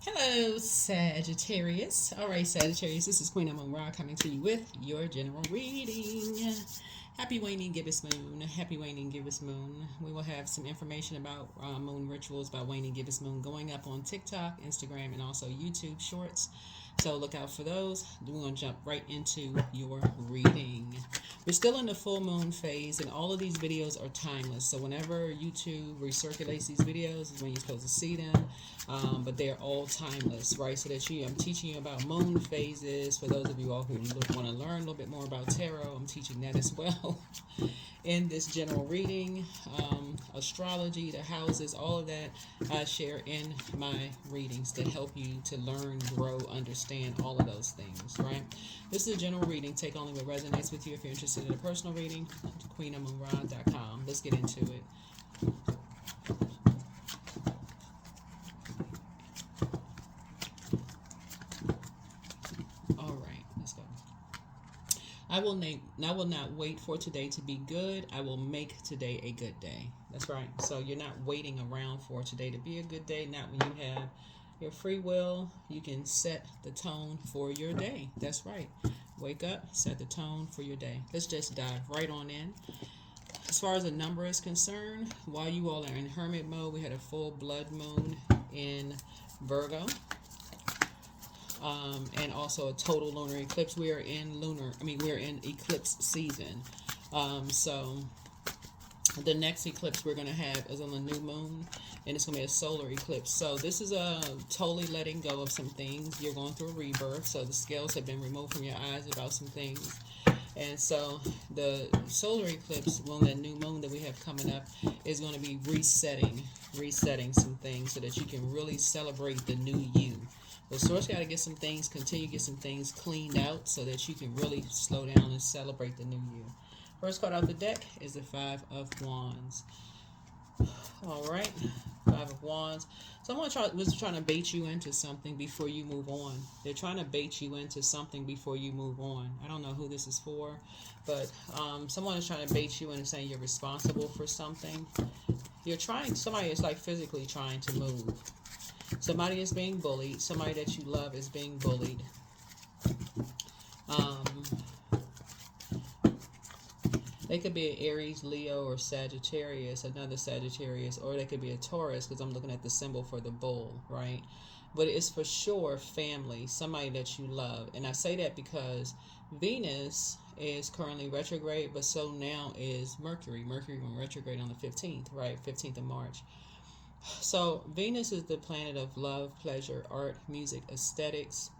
Hello, Sagittarius. All right, Sagittarius, this is Queen Amun Ra coming to you with your general reading. Happy waning gibbous moon. Happy waning gibbous moon. We will have some information about moon rituals about waning gibbous moon going up on TikTok, Instagram, and also YouTube Shorts. So look out for those. We're going to jump right into your reading. We're still in the full moon phase, and all of these videos are timeless. So whenever YouTube recirculates these videos is when you're supposed to see them. But they're all timeless, right? So that I'm teaching you about moon phases. For those of you all who want to learn a little bit more about tarot, I'm teaching that as well in this general reading. Astrology, the houses, all of that I share in my readings that help you to learn, grow, understand all of those things, right? This is a general reading. Take only what resonates with you. If you're interested in a personal reading, QueenAmunRa.com. Let's get into it. All right, let's go. I will not wait for today to be good. I will make today a good day. That's right. So you're not waiting around for today to be a good day. Not when you have your free will. You can set the tone for your day. That's right. Wake up, set the tone for your day. Let's just dive right on in. As far as the number is concerned, while you all are in hermit mode, we had a full blood moon in Virgo. And also a total lunar eclipse. We're in eclipse season. So the next eclipse we're going to have is on the new moon, and it's going to be a solar eclipse. So this is a totally letting go of some things. You're going through a rebirth, so the scales have been removed from your eyes about some things. And so the solar eclipse on that new moon that we have coming up is going to be resetting some things so that you can really celebrate the new you. The source got to get some things, continue to get some things cleaned out so that you can really slow down and celebrate the new you. First card out the deck is the Five of Wands. All right, Five of Wands. Someone was trying to bait you into something before you move on. They're trying to bait you into something before you move on. I don't know who this is for, but someone is trying to bait you into saying you're responsible for something. Somebody is like physically trying to move. Somebody is being bullied. Somebody that you love is being bullied. They could be an Aries, Leo, or Sagittarius, another Sagittarius, or they could be a Taurus because I'm looking at the symbol for the bull, right? But it's for sure family, somebody that you love. And I say that because Venus is currently retrograde, but so now is Mercury. Mercury went retrograde on the 15th, right? 15th of March. So Venus is the planet of love, pleasure, art, music, aesthetics.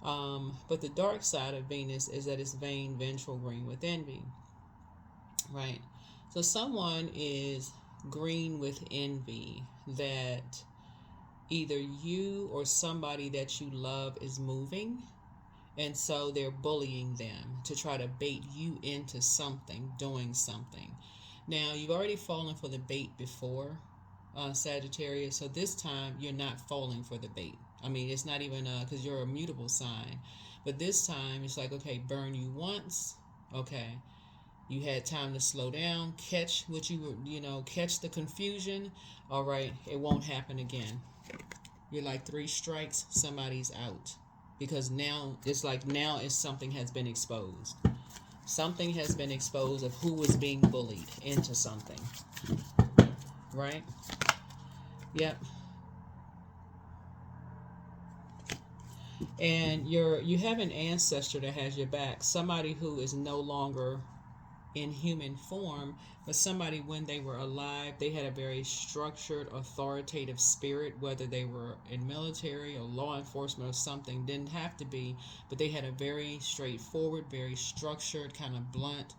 But the dark side of Venus is that it's vain, vengeful, green with envy. Right? So someone is green with envy that either you or somebody that you love is moving, and so they're bullying them to try to bait you into something, doing something. Now, you've already fallen for the bait before, Sagittarius, so this time you're not falling for the bait. I mean, it's not even because you're a mutable sign, but this time it's like, okay, burn you once, okay. You had time to slow down, catch what you were, catch the confusion. All right, it won't happen again. You're like 3 strikes, somebody's out. Because now something has been exposed. Something has been exposed of who was being bullied into something. Right? Yep. And you have an ancestor that has your back. Somebody who is no longer in human form, but somebody when they were alive, they had a very structured, authoritative spirit, whether they were in military or law enforcement or something, didn't have to be, but they had a very straightforward, very structured, kind of blunt,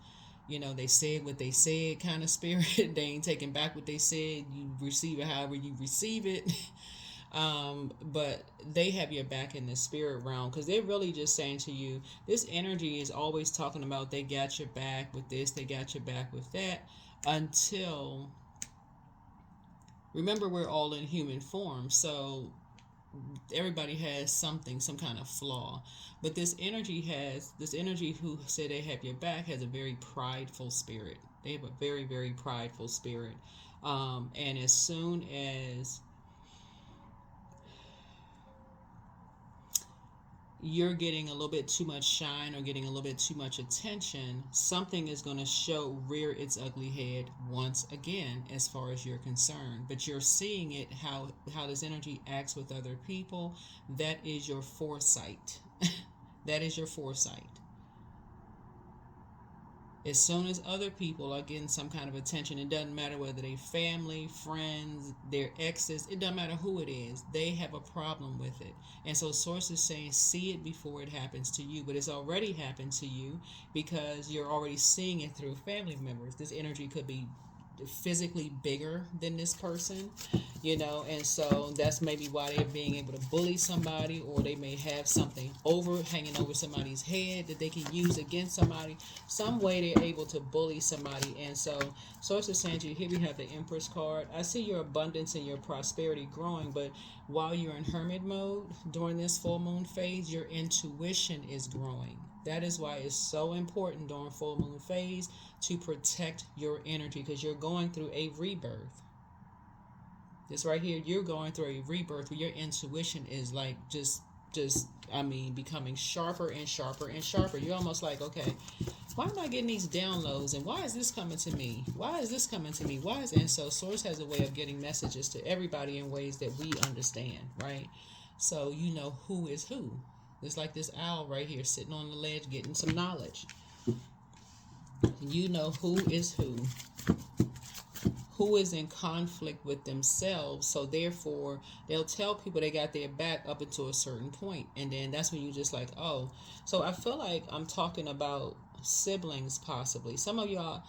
they said what they said kind of spirit. They ain't taking back what they said. You receive it however you receive it. But they have your back in the spirit realm because they're really just saying to you, this energy is always talking about they got your back with this, they got your back with that, until, remember, we're all in human form, so everybody has something, some kind of flaw. But this energy who said they have your back has a very prideful spirit. They have a very, very prideful spirit. And as soon as you're getting a little bit too much shine or getting a little bit too much attention, something is going to rear its ugly head once again as far as you're concerned. But you're seeing it, how this energy acts with other people. That is your foresight. That is your foresight. As soon as other people are getting some kind of attention, it doesn't matter whether they're family, friends, their exes, it doesn't matter who it is, they have a problem with it. And so Source is saying, see it before it happens to you. But it's already happened to you because you're already seeing it through family members. This energy could be physically bigger than this person, and so that's maybe why they're being able to bully somebody, or they may have something hanging over somebody's head that they can use against somebody. Some way they're able to bully somebody. And so Source is saying to you, here we have the Empress card. I see your abundance and your prosperity growing, but while you're in hermit mode during this full moon phase, your intuition is growing. That is why it's so important during full moon phase to protect your energy, because you're going through a rebirth. This right here, you're going through a rebirth where your intuition is like becoming sharper and sharper and sharper. You're almost like, okay, why am I getting these downloads, and why is this coming to me? Why is this coming to me? And so Source has a way of getting messages to everybody in ways that we understand, right? So you know who is who. It's like this owl right here sitting on the ledge getting some knowledge. You know who is who is in conflict with themselves, so therefore they'll tell people they got their back up until a certain point, and then that's when you just like, oh. So I feel like I'm talking about siblings, possibly. Some of y'all,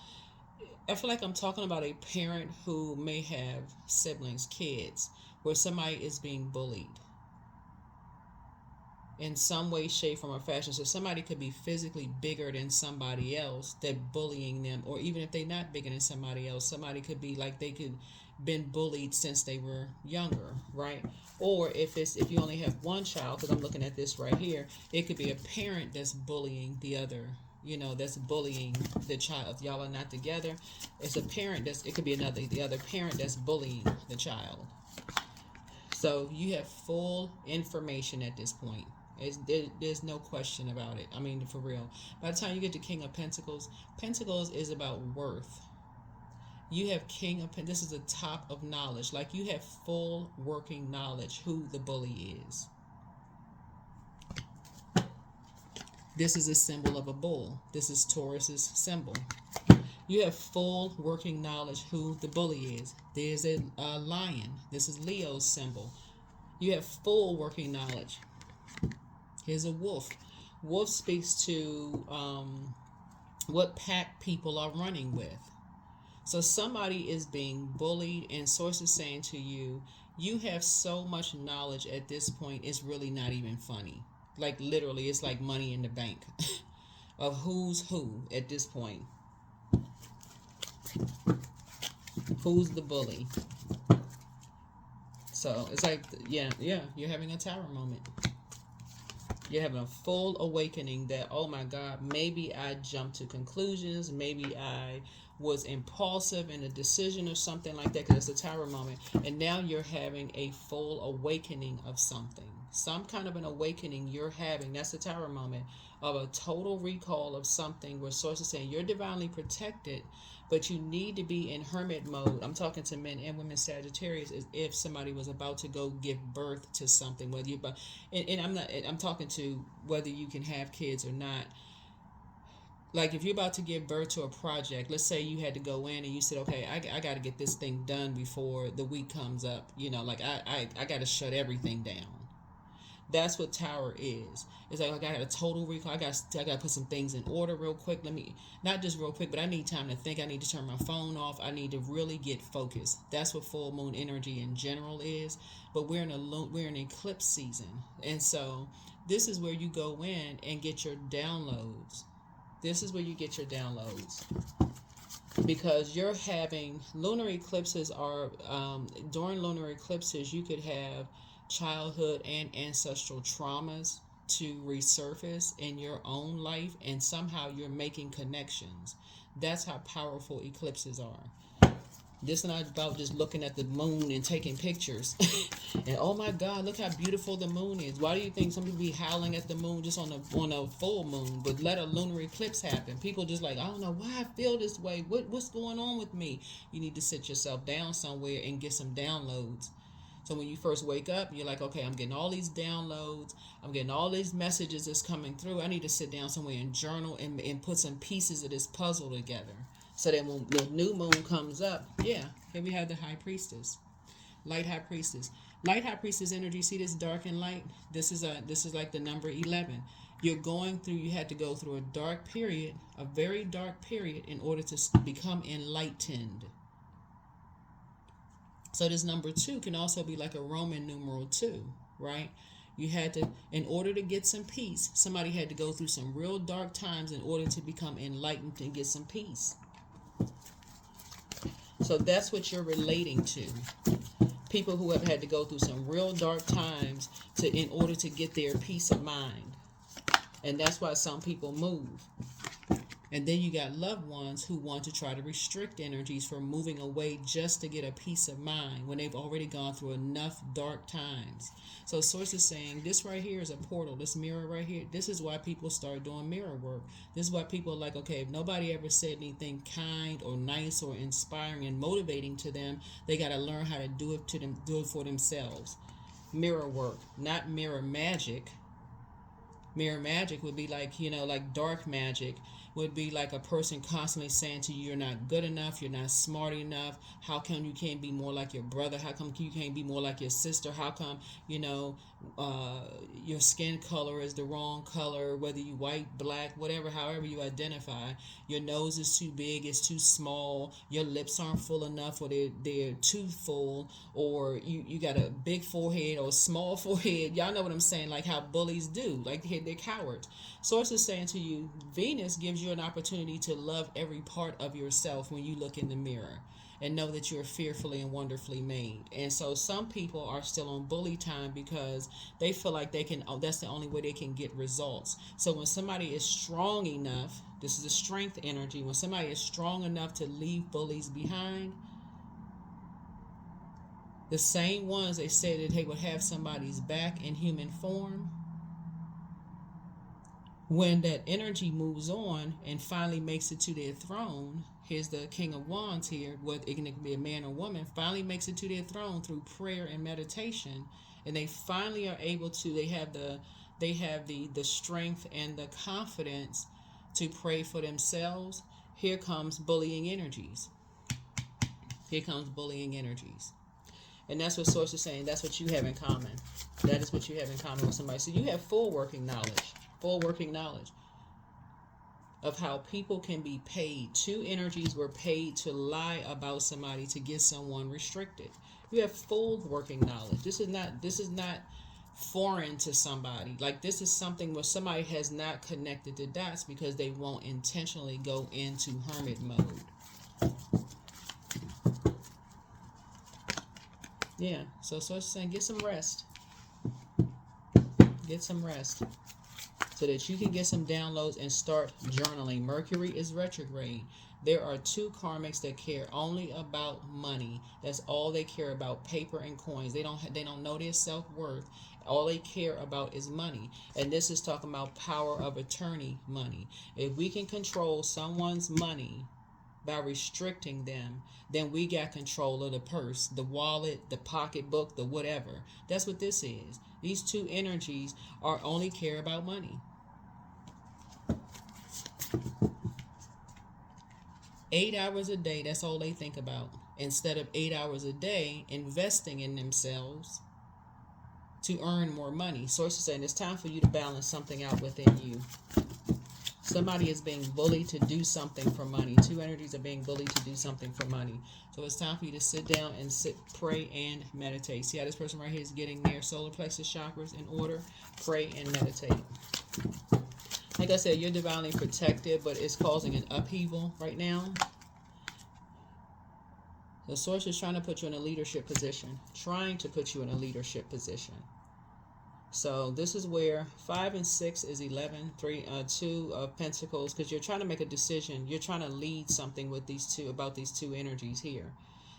I feel like I'm talking about a parent who may have siblings, kids, where somebody is being bullied in some way, shape, form, or fashion. So somebody could be physically bigger than somebody else that bullying them, or even if they're not bigger than somebody else, somebody could be like they could been bullied since they were younger, right? Or if you only have one child, because I'm looking at this right here, it could be a parent that's bullying the other, that's bullying the child. If y'all are not together, it's a parent it could be the other parent that's bullying the child. So you have full information at this point. There's no question about it. I mean, for real. By the time you get to King of Pentacles, Pentacles is about worth. You have King of Pentacles. This is the top of knowledge. Like, you have full working knowledge who the bully is. This is a symbol of a bull. This is Taurus's symbol. You have full working knowledge who the bully is. There's a lion. This is Leo's symbol. You have full working knowledge. Here's a wolf. Wolf speaks to what pack people are running with. So somebody is being bullied, and Source is saying to you, you have so much knowledge at this point, it's really not even funny. Like, literally, it's like money in the bank of who's who at this point. Who's the bully? So it's like, yeah, you're having a tower moment. You're having a full awakening that, oh my God, maybe I jumped to conclusions. Maybe I was impulsive in a decision or something like that, because it's a tower moment. And now you're having a full awakening of something. Some kind of an awakening you're having. That's the tower moment of a total recall of something where Source is saying you're divinely protected, but you need to be in hermit mode. I'm talking to men and women Sagittarius, as if somebody was about to go give birth to something. Whether you, and I'm talking to whether you can have kids or not. Like, if you're about to give birth to a project, let's say you had to go in and you said, okay, I got to get this thing done before the week comes up. Like I got to shut everything down. That's what tower is. It's like, I got a total recall. I got to put some things in order real quick. Not just real quick, but I need time to think. I need to turn my phone off. I need to really get focused. That's what full moon energy in general is. But we're in an eclipse season. And so this is where you go in and get your downloads. This is where you get your downloads. Because you're having lunar eclipses during lunar eclipses, you could have childhood and ancestral traumas to resurface in your own life, and somehow you're making connections. That's how powerful eclipses are. This is not about just looking at the moon and taking pictures. And oh my God, look how beautiful the moon is. Why do you think some people be howling at the moon just on a full moon, but let a lunar eclipse happen? People just like, I don't know why I feel this way. What's going on with me? You need to sit yourself down somewhere and get some downloads. So when you first wake up, you're like, okay, I'm getting all these downloads. I'm getting all these messages that's coming through. I need to sit down somewhere and journal and put some pieces of this puzzle together. So that when the new moon comes up, yeah, here we have the High Priestess, Light High Priestess. Light High Priestess energy, see this dark and light? This is like the number 11. You had to go through a dark period, a very dark period, in order to become enlightened. So this number 2 can also be like a Roman numeral 2, right? You had to, in order to get some peace, somebody had to go through some real dark times in order to become enlightened and get some peace. So that's what you're relating to. People who have had to go through some real dark times in order to get their peace of mind. And that's why some people move. And then you got loved ones who want to try to restrict energies from moving away just to get a peace of mind when they've already gone through enough dark times. So Source is saying this right here is a portal. This mirror right here, this is why people start doing mirror work. This is why people are like, okay, if nobody ever said anything kind or nice or inspiring and motivating to them, they got to learn how to do it for themselves. Mirror work, not mirror magic. Mirror magic would be like, like dark magic would be like a person constantly saying to you, you're not good enough, you're not smart enough, how come you can't be more like your brother, how come you can't be more like your sister, how come, your skin color is the wrong color, whether you white, black, whatever, however you identify, your nose is too big, it's too small, your lips aren't full enough, or they're too full, or you got a big forehead or a small forehead. Y'all know what I'm saying, like how bullies do, like they're cowards. Source is saying to you, Venus gives you an opportunity to love every part of yourself when you look in the mirror and know that you're fearfully and wonderfully made. And so some people are still on bully time because they feel like that's the only way they can get results. So when somebody is strong enough, this is a strength energy, when somebody is strong enough to leave bullies behind, the same ones they said that they would have somebody's back in human form, when that energy moves on and finally makes it to their throne, here's the King of Wands here, whether it can be a man or woman, finally makes it to their throne through prayer and meditation, and they finally are able to, they have the strength and the confidence to pray for themselves. Here comes bullying energies. Here comes bullying energies. And that's what Source is saying. That's what you have in common. That is what you have in common with somebody. So you have full working knowledge of how people can be paid. Two energies were paid to lie about somebody to get someone restricted. You have full working knowledge. This is not foreign to somebody. Like, this is something where somebody has not connected the dots because they won't intentionally go into hermit mode. Yeah, so it's saying get some rest. Get some rest so that you can get some downloads and start journaling. Mercury is retrograde. There are two karmics that care only about money. That's all they care about, paper and coins. They don't know their self-worth. All they care about is money. And this is talking about power of attorney money. If we can control someone's money by restricting them, then we got control of the purse, the wallet, the pocketbook, the whatever. That's what this is. These two energies are only care about money. 8 hours a day, that's all they think about. Instead of 8 hours a day investing in themselves to earn more money. Source is saying it's time for you to balance something out within you. Somebody is being bullied to do something for money. Two energies are being bullied to do something for money. So it's time for you to sit down and pray and meditate. See how this person right here is getting their solar plexus chakras in order? Pray and meditate. Like I said, you're divinely protected, but it's causing an upheaval right now. The source is trying to put you in a leadership position. So this is where 5 and 6 is 11, 2 of Pentacles, because you're trying to make a decision. You're trying to lead something with these two, about these two energies here.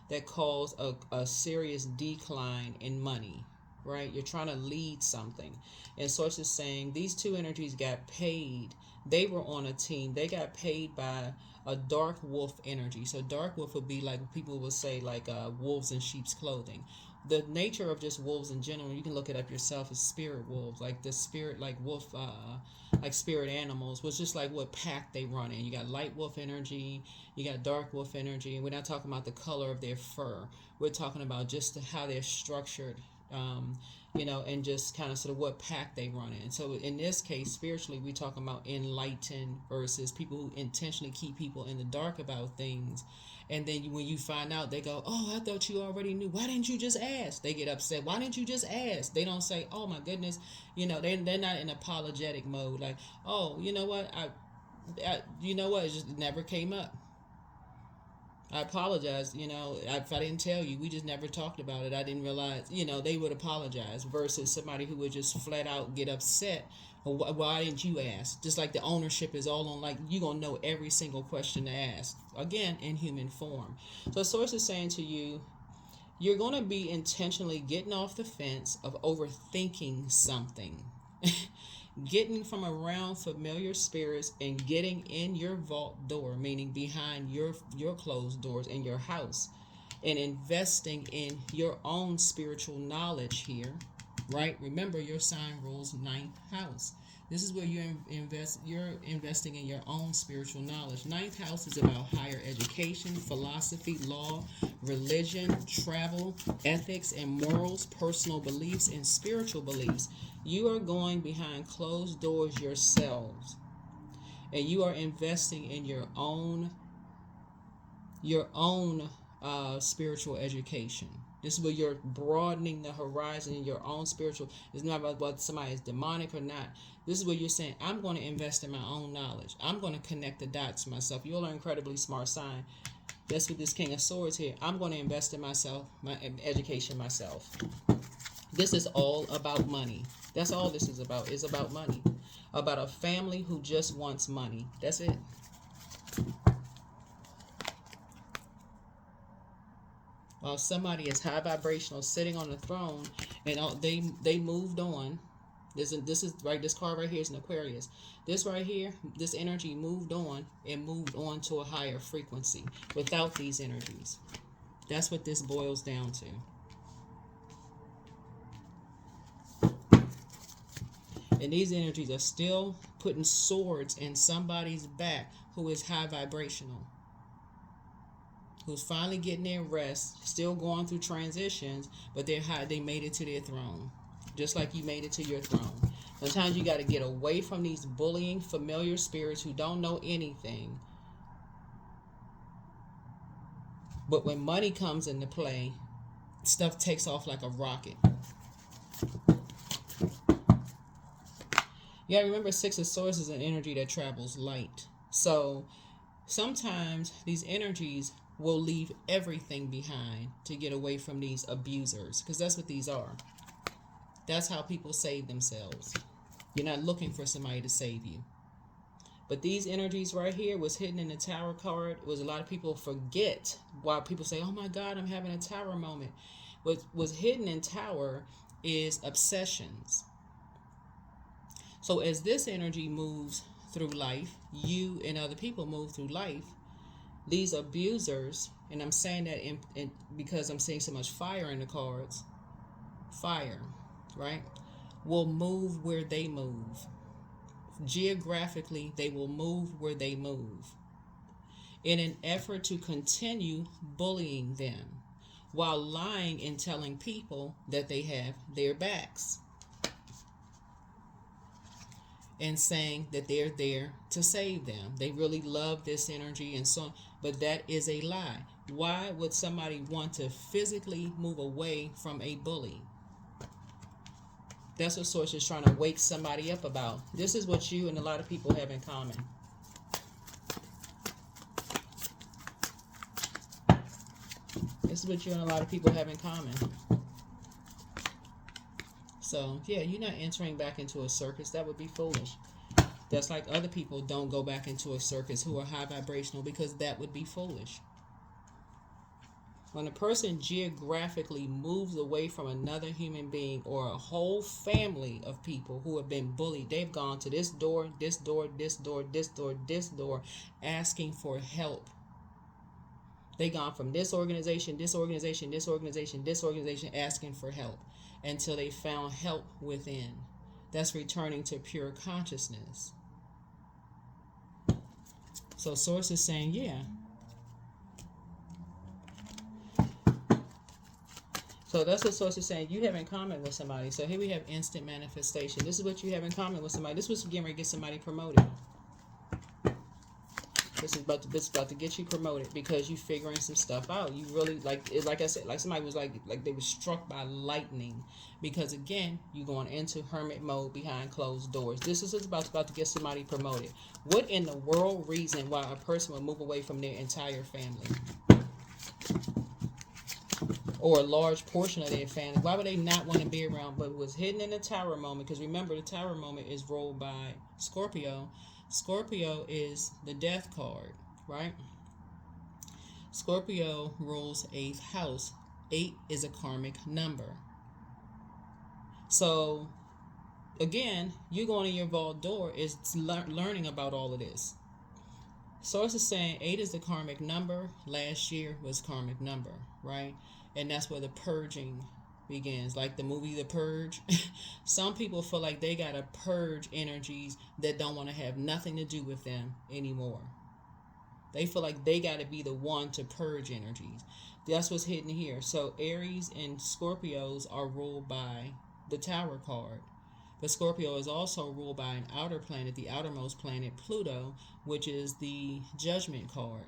that cause a serious decline in money, right? You're trying to lead something. And Source is saying these two energies got paid. They were on a team. They got paid by a dark wolf energy. So dark wolf would be like people would say like wolves in sheep's clothing. The nature of just wolves in general, you can look it up yourself, is spirit wolves, like the spirit, like wolf, like spirit animals, was just like what pack they run in. You got light wolf energy, you got dark wolf energy, and we're not talking about the color of their fur. We're talking about just how they're structured, and just kind of sort of what pack they run in. So in this case, spiritually, we're talking about enlightened versus people who intentionally keep people in the dark about things. And then when you find out, they go, "Oh, I thought you already knew. Why didn't you just ask?" They get upset. Why didn't you just ask? They don't say, "Oh my goodness," they're not in apologetic mode. Like, "Oh, you know what? It just never came up. I apologize. If I didn't tell you, we just never talked about it. I didn't realize." They would apologize versus somebody who would just flat out get upset. Well, why didn't you ask? Just like the ownership is all on, like, you're going to know every single question to ask. Again, in human form. So Source is saying to you, you're going to be intentionally getting off the fence of overthinking something. Getting from around familiar spirits and getting in your vault door, meaning behind your closed doors in your house, and investing in your own spiritual knowledge here, right? Remember, your sign rules 9th house. This is where you're investing in your own spiritual knowledge. 9th house is about higher education, philosophy, law, religion, travel, ethics, and morals, personal beliefs, and spiritual beliefs. You are going behind closed doors yourselves, and you are investing in your own spiritual education. This is where you're broadening the horizon in your own spiritual. It's not about whether somebody is demonic or not. This is where you're saying, I'm going to invest in my own knowledge. I'm going to connect the dots myself. You're an incredibly smart sign. That's with this King of Swords here. I'm going to invest in myself, my education myself. This is all about money. That's all this is about. It's about money. About a family who just wants money. That's it. While somebody is high vibrational, sitting on the throne, and they moved on. This is right. This card right here is an Aquarius. This right here, this energy moved on and moved on to a higher frequency without these energies. That's what this boils down to. And these energies are still putting swords in somebody's back who is high vibrational, who's finally getting their rest, still going through transitions, but they're high. They made it to their throne, just like you made it to your throne. Sometimes you got to get away from these bullying familiar spirits who don't know anything. But when money comes into play, stuff takes off like a rocket. You got to remember, 6 of Swords is an energy that travels light. So sometimes these energies will leave everything behind to get away from these abusers, because that's what these are. That's how people save themselves. You're not looking for somebody to save you. But these energies right here was hidden in the Tower card. It was a lot of people forget why people say, "Oh my God, I'm having a Tower moment." What was hidden in Tower is obsessions. So as this energy moves through life, you and other people move through life, these abusers, and I'm saying that because I'm seeing so much fire in the cards, fire, right, will move where they move. Geographically, they will move where they move in an effort to continue bullying them while lying and telling people that they have their backs and saying that they're there to save them. They really love this energy and so on, but that is a lie. Why would somebody want to physically move away from a bully? That's what Source is trying to wake somebody up about. This is what you and a lot of people have in common. This is what you and a lot of people have in common. So, yeah, you're not entering back into a circus. That would be foolish. That's like other people don't go back into a circus who are high vibrational, because that would be foolish. When a person geographically moves away from another human being or a whole family of people who have been bullied, they've gone to this door, this door, this door, this door, this door, asking for help. They gone from this organization, this organization, this organization, this organization, asking for help until they found help within. That's returning to pure consciousness. So Source is saying, yeah. So that's what Source is saying. You have in common with somebody. So here we have instant manifestation. This is what you have in common with somebody. This is what's getting ready to get somebody promoted. This is about to get you promoted because you figuring some stuff out. You really like I said, like somebody was like they were struck by lightning, because again, you going into hermit mode behind closed doors. This is about to get somebody promoted. What in the world reason why a person would move away from their entire family or a large portion of their family? Why would they not want to be around? But it was hidden in the Tower moment, because remember, the Tower moment is ruled by Scorpio. Scorpio is the death card, right? Scorpio rules 8th house. 8 is a karmic number. So, again, you going in your vault door is learning about all of this. Source is saying 8 is the karmic number. Last year was karmic number, right? And that's where the purging begins, like the movie The Purge. Some people feel like they gotta purge energies that don't want to have nothing to do with them anymore. They feel like they gotta be the one to purge energies. That's what's hidden here. So Aries and Scorpios are ruled by the Tower card, but Scorpio is also ruled by an outer planet, the outermost planet, Pluto, which is the Judgment card.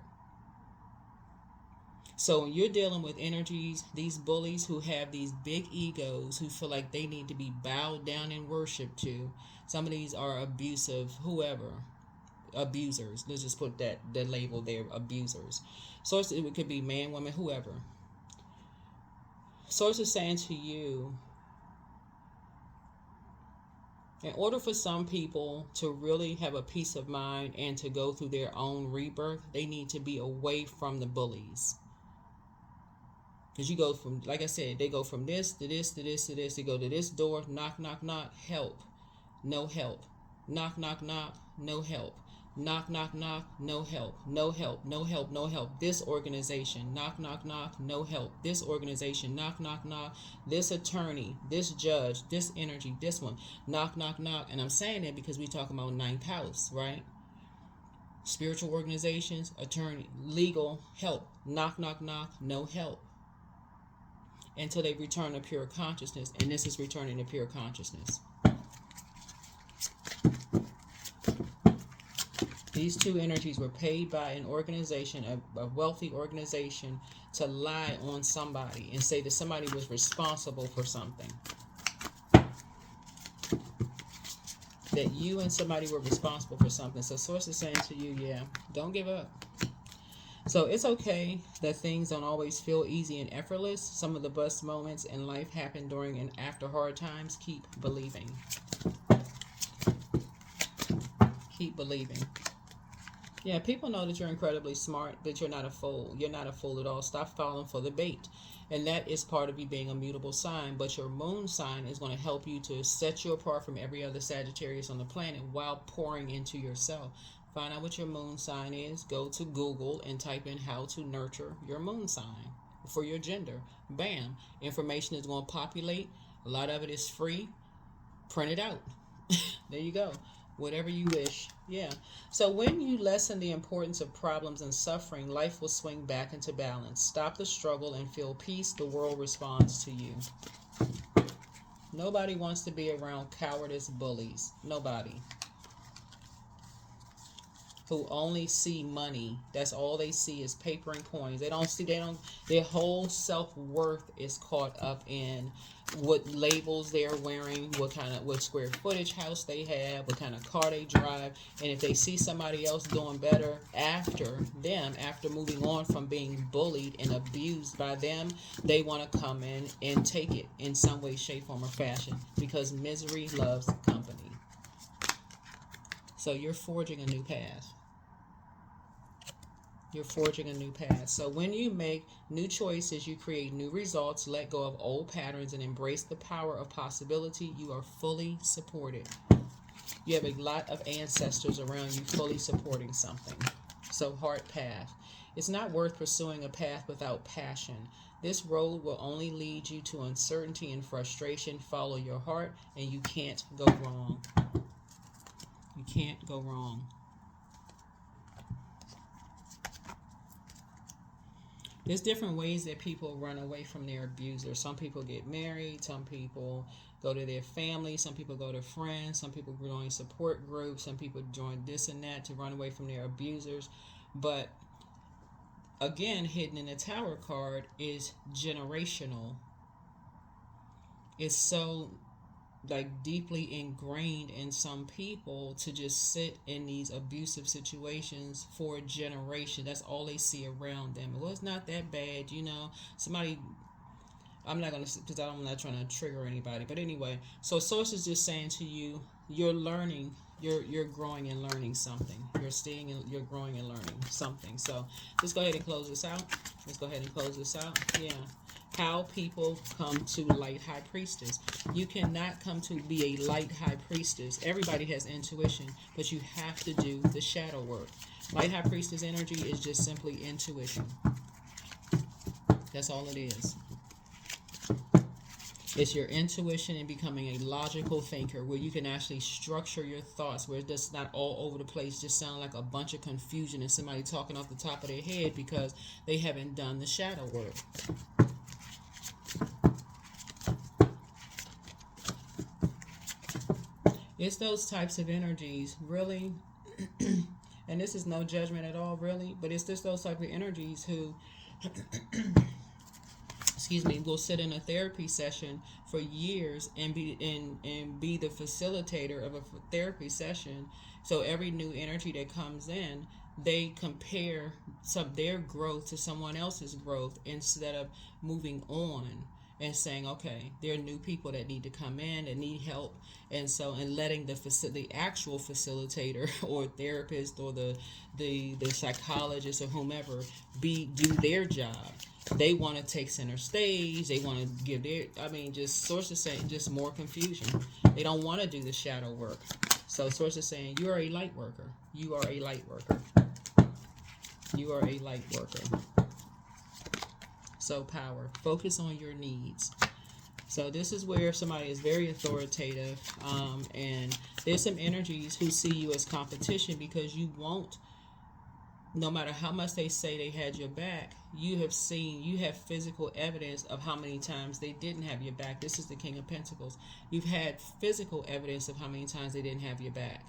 So when you're dealing with energies, these bullies who have these big egos, who feel like they need to be bowed down and worshipped to, some of these are abusive, whoever, abusers. Let's just put that label there, abusers. Source, it could be man, woman, whoever. Source is saying to you, in order for some people to really have a peace of mind and to go through their own rebirth, they need to be away from the bullies. Because you go from, like I said, they go from this to this to this to this. They go to this door, knock, knock, knock, help, no help. Knock, knock, knock, no help. Knock, knock, knock, no help, no help, no help, no help. This organization, knock, knock, knock, no help. This organization, knock, knock, knock. This attorney, this judge, this energy, this one, knock, knock, knock. And I'm saying that because we talk about 9th house, right? Spiritual organizations, attorney, legal, help, knock, knock, knock, no help. Until they return to pure consciousness, and this is returning to pure consciousness. These two energies were paid by an organization, a wealthy organization, to lie on somebody and say that somebody was responsible for something. That you and somebody were responsible for something. So Source is saying to you, yeah, don't give up. So it's okay that things don't always feel easy and effortless. Some of the best moments in life happen during and after hard times. Keep believing. Keep believing. Yeah, people know that you're incredibly smart, but you're not a fool. You're not a fool at all. Stop falling for the bait. And that is part of you being a mutable sign. But your moon sign is going to help you to set you apart from every other Sagittarius on the planet while pouring into yourself. Find out what your moon sign is. Go to Google and type in how to nurture your moon sign for your gender. Bam. Information is going to populate. A lot of it is free. Print it out. There you go. Whatever you wish. Yeah. So when you lessen the importance of problems and suffering, life will swing back into balance. Stop the struggle and feel peace. The world responds to you. Nobody wants to be around cowardice bullies. Nobody. Who only see money. That's all they see is paper and coins. Their whole self-worth is caught up in what labels they're wearing, what square footage house they have, what kind of car they drive. And if they see somebody else doing better after them, after moving on from being bullied and abused by them, they want to come in and take it in some way, shape, form, or fashion, because misery loves company. So you're forging a new path. You're forging a new path. So when you make new choices, you create new results, let go of old patterns, and embrace the power of possibility. You are fully supported. You have a lot of ancestors around you fully supporting something. So heart path. It's not worth pursuing a path without passion. This road will only lead you to uncertainty and frustration. Follow your heart and you can't go wrong. You can't go wrong. There's different ways that people run away from their abuser. Some people get married, some people go to their family, some people go to friends, some people join support groups, some people join this and that to run away from their abusers. But again, hidden in the Tower card is generational. It's so like deeply ingrained in some people to just sit in these abusive situations for a generation. That's all they see around them. Well, it's not that bad, you know. Somebody, I'm not gonna, because I'm not trying to trigger anybody. But anyway, so source is just saying to you, you're learning, you're growing and learning something. You're staying and you're growing and learning something. So let's go ahead and close this out. Let's go ahead and close this out. Yeah. How people come to light high priestess. You cannot come to be a light high priestess. Everybody has intuition, but you have to do the shadow work. Light high priestess energy is just simply intuition. That's all it is. It's your intuition and becoming a logical thinker where you can actually structure your thoughts, where it's just not all over the place, just sound like a bunch of confusion and somebody talking off the top of their head because they haven't done the shadow work. It's those types of energies, really, and this is no judgment at all, really, but it's just those type of energies who, excuse me, will sit in a therapy session for years and be the facilitator of a therapy session. So every new energy that comes in, they compare their growth to someone else's growth instead of moving on and saying, okay, there are new people that need to come in and need help, and letting the actual facilitator or therapist or the psychologist or whomever do their job. They want to take center stage. They want to give just sources saying just more confusion. They don't want to do the shadow work. So sources saying you are a light worker. You are a light worker. You are a light worker. So power. Focus on your needs. So this is where somebody is very authoritative, and there's some energies who see you as competition because you won't, no matter how much they say they had your back, you have physical evidence of how many times they didn't have your back. This is the King of Pentacles. You've had physical evidence of how many times they didn't have your back.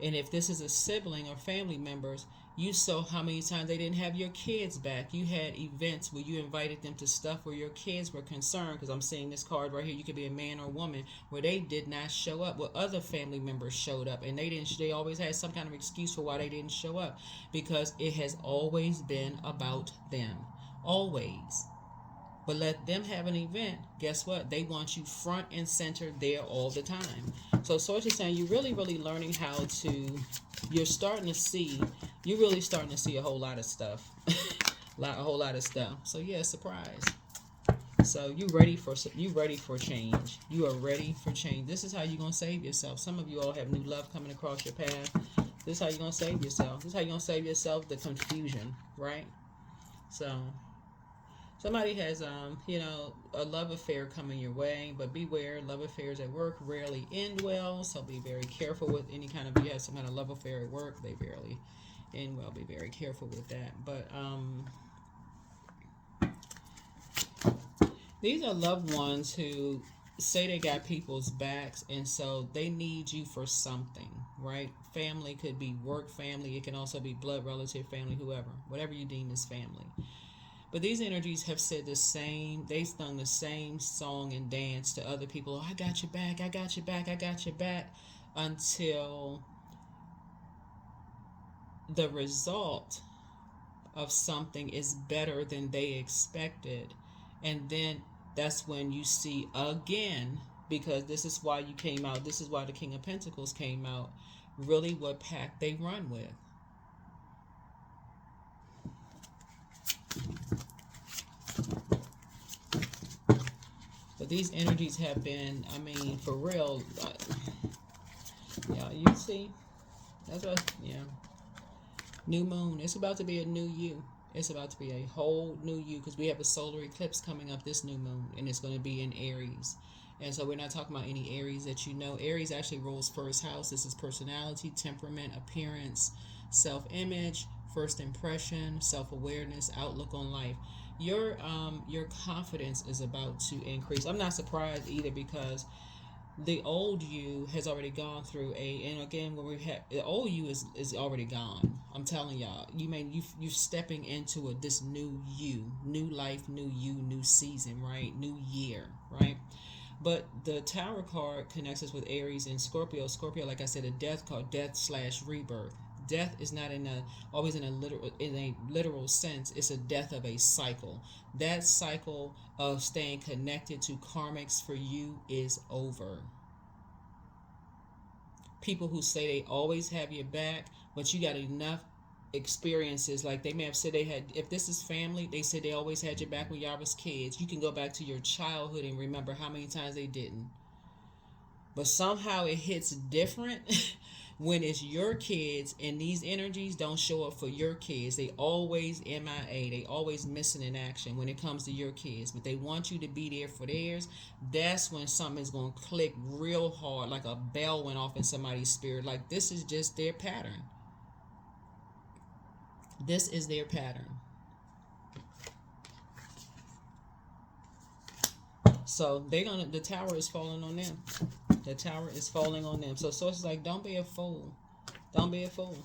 And if this is a sibling or family members, you saw how many times they didn't have your kids back. You had events where you invited them to stuff where your kids were concerned, because I'm seeing this card right here. You could be a man or a woman where they did not show up, where other family members showed up, and they always had some kind of excuse for why they didn't show up, because it has always been about them. Always. But let them have an event. Guess what? They want you front and center there all the time. So Source is saying you're really, really learning how to. You're really starting to see a whole lot of stuff, a whole lot of stuff. So yeah, surprise. So you ready for change. You are ready for change. This is how you're gonna save yourself. Some of you all have new love coming across your path. This is how you're gonna save yourself. This is how you're gonna save yourself the confusion, right? So. Somebody has, a love affair coming your way, but beware, love affairs at work rarely end well, so be very careful with any kind of, you have some kind of love affair at work, they rarely end well, be very careful with that. But, these are loved ones who say they got people's backs, and so they need you for something, right? Family could be work family, it can also be blood relative family, whatever you deem as family. But these energies have said they've sung the same song and dance to other people. Oh, I got your back, I got your back, I got your back. Until the result of something is better than they expected. And then that's when you see again, because this is why you came out, this is why the King of Pentacles came out, really what pack they run with. these energies have been, I mean, for real. Yeah, you see, that's what. Yeah, new moon. It's about to be a new you. It's about to be a whole new you because we have a solar eclipse coming up this new moon, and it's going to be in Aries. And so we're not talking about any Aries that you know. Aries actually rules first house. This is personality, temperament, appearance, self-image, first impression, self-awareness, outlook on life. Your confidence is about to increase. I'm not surprised either because the old you has already gone through and again when we have the old you is already gone. I'm telling y'all, you stepping into this new you, new life, new you, new season, right? New year, right? But the Tower card connects us with Aries and Scorpio. Scorpio, like I said, a death card, death slash rebirth. Death is not always in a literal sense. It's a death of a cycle. That cycle of staying connected to karmics for you is over. People who say they always have your back, but you got enough experiences, like they may have said they had, if this is family, they said they always had your back when y'all was kids. You can go back to your childhood and remember how many times they didn't. But somehow it hits different when it's your kids, and these energies don't show up for your kids. They always MIA. They always missing in action when it comes to your kids. But they want you to be there for theirs. That's when something is going to click real hard, like a bell went off in somebody's spirit. Like this is just their pattern. This is their pattern. So the tower is falling on them. The tower is falling on them. So source is like, don't be a fool. Don't be a fool.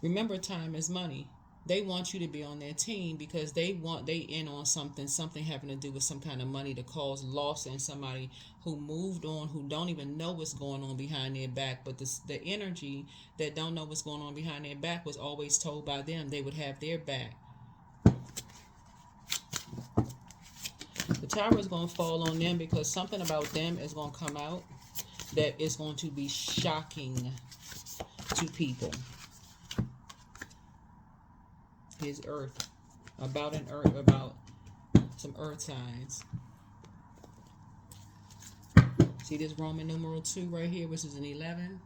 Remember, time is money. They want you to be on their team because they in on something having to do with some kind of money to cause loss in somebody who moved on, who don't even know what's going on behind their back. But the energy that don't know what's going on behind their back was always told by them they would have their back. The tower is going to fall on them because something about them is going to come out that is going to be shocking to people. Here's Earth. About some Earth signs. See this Roman numeral 2 right here, which is an 11?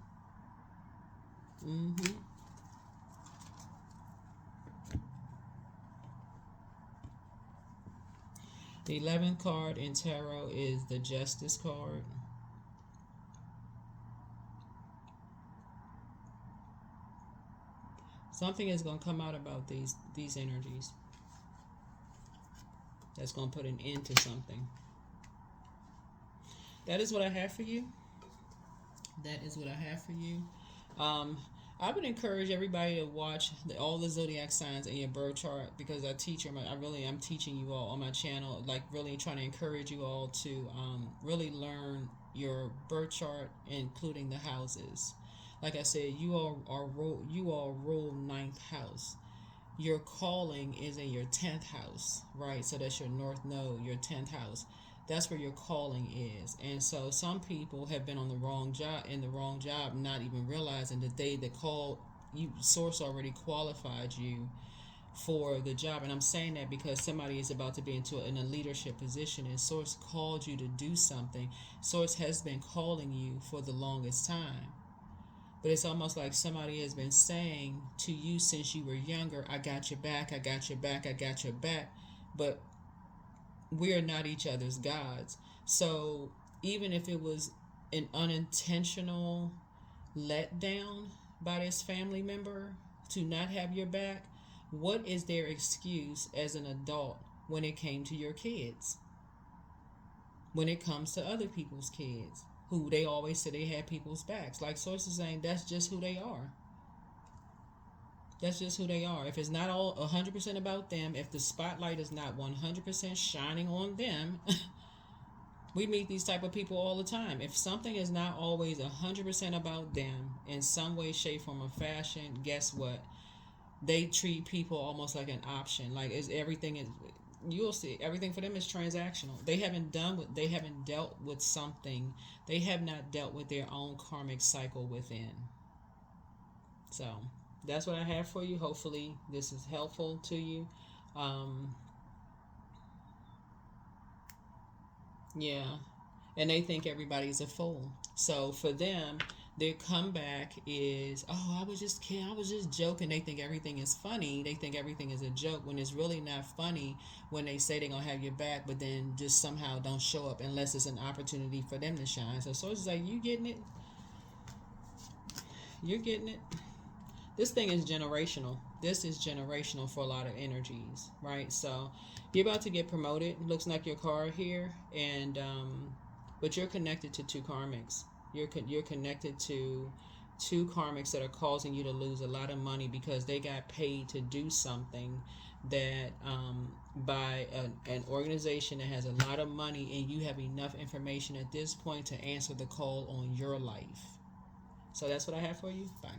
The 11th card in tarot is the Justice card. Something is going to come out about these energies. That's going to put an end to something. That is what I have for you. That is what I have for you. I would encourage everybody to watch all the zodiac signs in your birth chart because I teach them. I really am teaching you all on my channel, like really trying to encourage you all to really learn your birth chart, including the houses. Like I said, you all rule 9th house. Your calling is in your 10th house, right? So that's your north node, your 10th house. That's where your calling is. And so some people have been on the wrong job, not even realizing that the call you source already qualified you for the job. And I'm saying that because somebody is about to be in a leadership position and source called you to do something. Source has been calling you for the longest time. But it's almost like somebody has been saying to you since you were younger, I got your back, I got your back, I got your back. But we are not each other's gods. So even if it was an unintentional letdown by this family member to not have your back, what is their excuse as an adult when it came to your kids? When it comes to other people's kids, who they always say they had people's backs. Like sources saying that's just who they are. That's just who they are. If it's not all 100% about them, if the spotlight is not 100% shining on them, we meet these type of people all the time. If something is not always 100% about them in some way, shape, form, or fashion, guess what? They treat people almost like an option. Like you'll see everything for them is transactional. They haven't dealt with something. They have not dealt with their own karmic cycle within. So that's what I have for you. Hopefully this is helpful to you. Yeah. And they think everybody's a fool. So for them, their comeback is, oh, I was just kidding, I was just joking. They think everything is funny. They think everything is a joke when it's really not funny when they say they're going to have your back, but then just somehow don't show up unless it's an opportunity for them to shine. So it's like, you getting it? You're getting it? This thing is generational. This is generational for a lot of energies, right? So you're about to get promoted. Looks like your card here, and but you're connected to two karmics. You're connected to two karmics that are causing you to lose a lot of money because they got paid to do something that by an organization that has a lot of money, and you have enough information at this point to answer the call on your life. So that's what I have for you. Bye.